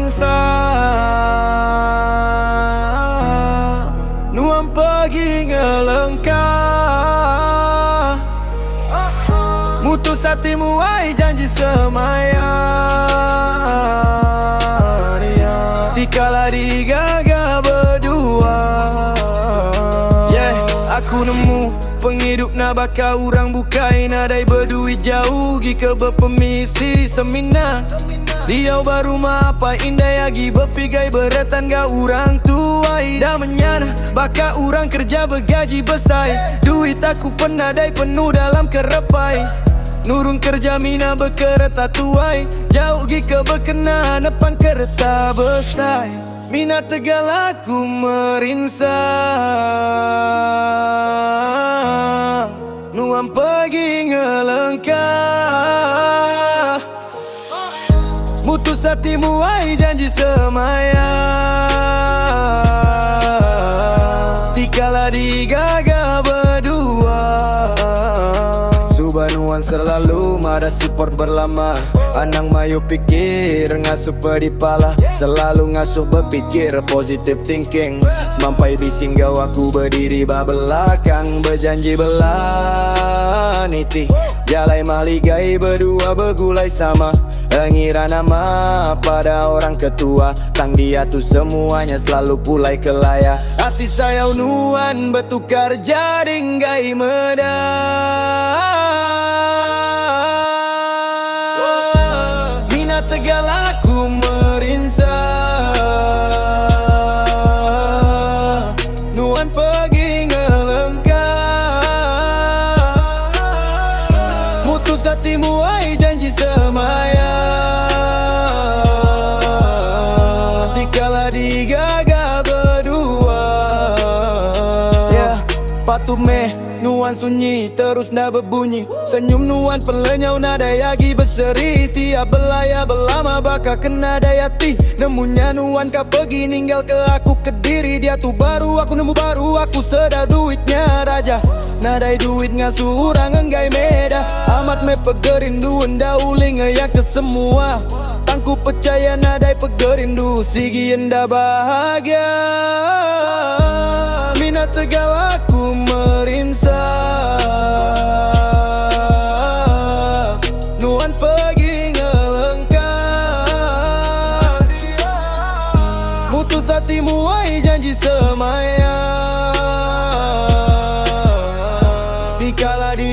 merinsa, nuan pergi ngelengkah. Mutus hatimu ai janji semaya, dikala digagal berdua. Aku nemu penghidup nak bakal orang bukai nadai berduit jauh gi ke berpermisi seminar. Dia baru apa indah lagi berpigai beretan ga orang tuai. Dah menyana bakal orang kerja bergaji besar. Duit aku penadai penuh dalam kerepai. Nurung kerja mina berkereta tuai. Jauh gi ke berkenaan depan kereta besar. Mina tegal aku merinsa, nuan pergi ngelengkah. Mutus hatimu ai janji semaya, dikala digagal berdua. Nuan selalu ada support berlama. Anang mayu pikir ngasuh pedipala, selalu ngasuh berpikir positive thinking. Semampai bising gau aku berdiri belakang, berjanji belah niti. Jalai mahligai berdua bergulai sama. Mengira nama pada orang ketua, tang dia tu semuanya selalu pulai kelaya. Hati saya nuan bertukar jadi ngai medah. Mina tegal aku merinsa, nuan pergi ngelengkah. Mutus hatimu ai janji semaya, dikala digagal berdua. Patuh meh nuan sunyi terus nak berbunyi. Senyum nuan pelenyau nada yagi berseri. Tiap belaya belama bakal kena dayati. Nemunya nuan kau pergi ninggal ke aku Kediri. Dia tu baru aku nemu baru aku sedar duitnya raja. Nadai duit ngasuh orang enggai meda. Amat me pegerindu enda uling ya ke semua. Tangku percaya nadai pegerindu sigi enda bahagia. Mina tegal aku merinsa, nuan pergi ngelengkah. Mutus hatimu ai janji semaya, dikala di